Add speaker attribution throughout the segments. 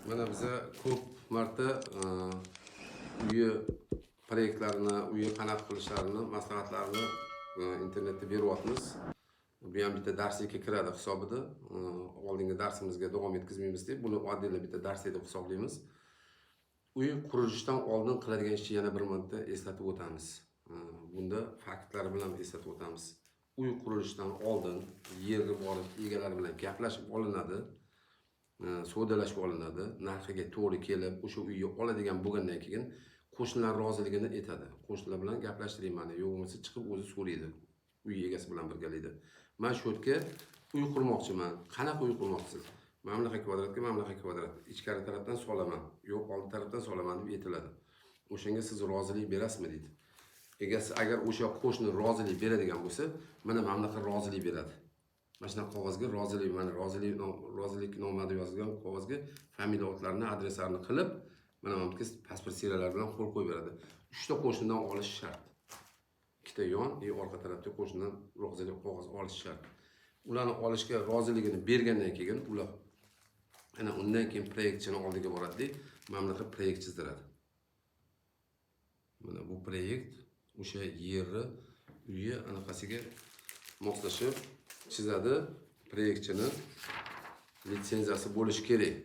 Speaker 1: Mana biza ko'p marta uyi proyektlarini, uyi qanaqa qilishlarini, maslahatlarini internetda beryapmiz. Bu ham bitta darslikka kiradi hisobida. Oldingi darsimizga davom etkazmaymiz deb, buni oddiy bitta dars deb hisoblaymiz. Uy qurilishidan oldin qiladigan ishni yana bir marta eslatib o'tamiz. Bunda faktlar bilan eslatib o'tamiz. Uy qurilishidan oldin yerga borib egalari bilan gaplashib olinadi. Sodalashib olinadi, narxiga to'g'ri kelib, o'sha uyni oladigan bo'lgandan keyin qo'shnilar roziligini aytadi. Qo'shnilar bilan gaplashtirayman, yo'q bo'lmasa chiqib o'zi so'raydi. Uy egasi bilan birgalikda. Men shu yerga uy qurmoqchiman. Qanaqa uy qurmoqchisiz? Mana bunaqa kvadratga, mana bunaqa kvadrat. Ichkari tarafdan solaman, yo'q oldi tarafdan solaman deb aytiladi. O'shanga siz rozilik berasizmi deydi. Egasi agar o'sha qo'shni rozilik beradigan bo'lsa, mana bunaqa rozilik beradi. Mana shunaqa qog'ozga rozilik, mana rozilik nomada yozilgan qog'ozga familiya otlarini, adreslarini qilib, mana bu pasport seriyalari bilan qo'l qo'yib beradi. 3 ta qo'shnidan olish shart. 2 ta yon, orqa tarafda qo'shnidan rozilik qog'oz olish shart. Ularni olishga roziligini bergandan keyin ular ana undan keyin proyektchini oldiga boradi, mana bunaqa proyekt chizdiradi. Mana bu proyekt o'sha yerni, uyi anaqasiga moslashib chizadi. Proyektchini litsenziyasi bo'lishi kerak.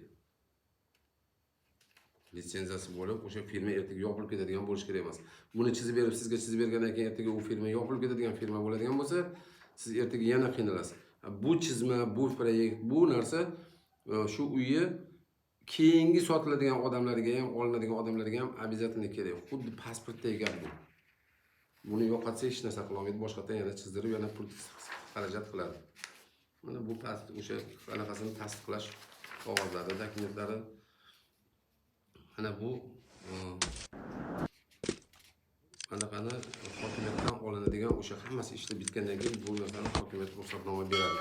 Speaker 1: Litsenziyasi bo'lib, o'sha firma ertaga yopilib ketadigan bo'lishi kerak emas. Buni chizib berib, sizga chizib bergandan keyin ertaga u firma yopilib ketadigan firma bo'ladigan bo'lsa, siz ertaga yana qiynalasiz. Bu chizma, bu proyekt, bu narsa shu uyni keyingi sotiladigan odamlarga ham, olinadigan odamlarga ham обязательно kerak. Xuddi pasportdagi gap bu. Buni yo'qotsa hech narsa qila olmaydi, boshqadan yana chizdirib, yana pul xarajat qiladi. Mana bu o'sha qanaqasini tasdiqlash qog'ozlari, dokumentlari. Mana bu qanaqani hokimiyatdan olinadigan o'sha hammasi ishda bitgandan keyin bu narsani hokimiyat ruxsatnoma beradi.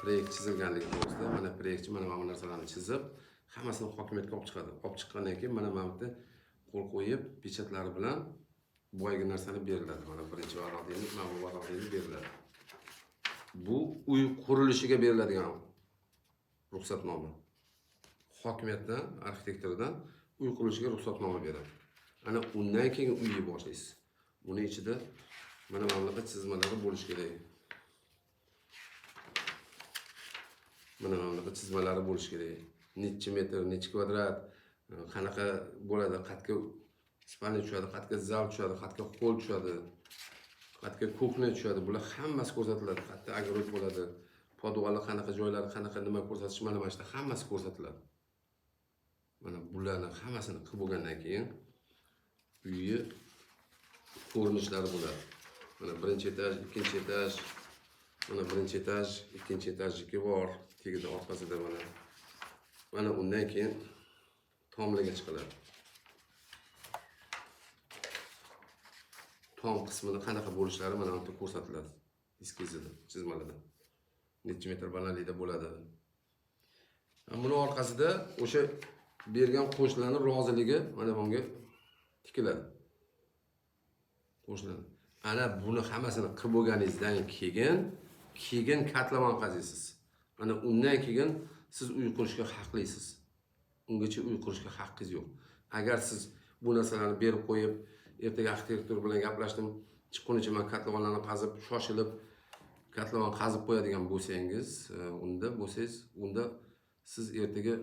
Speaker 1: Proyekt chizilganligi to'g'risida mana proyektchi mana bu narsalarni chizib, hammasini hokimiyatga olib chiqadi. Olib chiqqandan keyin mana bu yerda qo'l qo'yib, pechatlari bilan boyagi narsani beriladi. Mana birinchi varoq deymiz, mana bu varoq deymiz beriladi. Bu uy qurilishiga beriladigan ruxsatnoma. Hokimiyatdan, arxitektordan uy qurilishiga ruxsatnoma beradi. Ana undan keyin uyni boshlaysiz. Buni ichida mana bunaqa chizmalari bo'lishi kerak. Mana bunaqa chizmalari bo'lishi kerak. Necha metr, necha kvadrat, qanaqa bo'ladi, qayerga spalniya tushadi, qayerga zal tushadi, qayerga qo'l tushadi, qayerga kuxnya tushadi. Bular hammasi ko'rsatiladi. Qayerda огород bo'ladi, podvallar qanaqa joylari, qanaqa nima ko'rsatish, mana shunda hammasi ko'rsatiladi. Mana bularning hammasini qilib bo'lgandan keyin uyni ko'rinishlari bo'ladi. Mana birinchi etaj, ikkinchi etaj, mana birinchi etaj, ikkinchi etajniki bor, tegida orqasida mana. Mana undan keyin tomlarga chiqiladi. Tom qismini qanaqa bo'lishlari mana bu yerda ko'rsatiladi. Eskizida, chizmalarda. Necha metr balandlikda bo'ladi. Buni orqasida o'sha bergan qo'shnilarning roziligi mana bunga tikiladi. Qo'shnilar. Ana buni hammasini qilib bo'lganingizdan keyin katlamon qaziysiz. Ana undan keyin siz uy qurishga haqlisiz. Ungacha uy qurishga haqqingiz yo'q. Agar siz bu narsalarni berib qo'yib, ertaga arxitektor bilan gaplashdim, chiqqunicha men katlamonlarni qazib, shoshilib katlamon qazib qo'yadigan bo'lsangiz, unda siz ertaga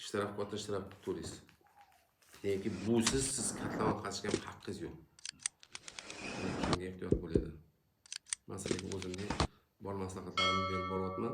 Speaker 1: ishtirok katta ishtirok to'laysiz. Chunki busiz siz katlamon qazishga haqqingiz yo'q. Shunga ehtiyot bo'ling. Masalan, o'zimning bor maslahatlarimni berib boryapman.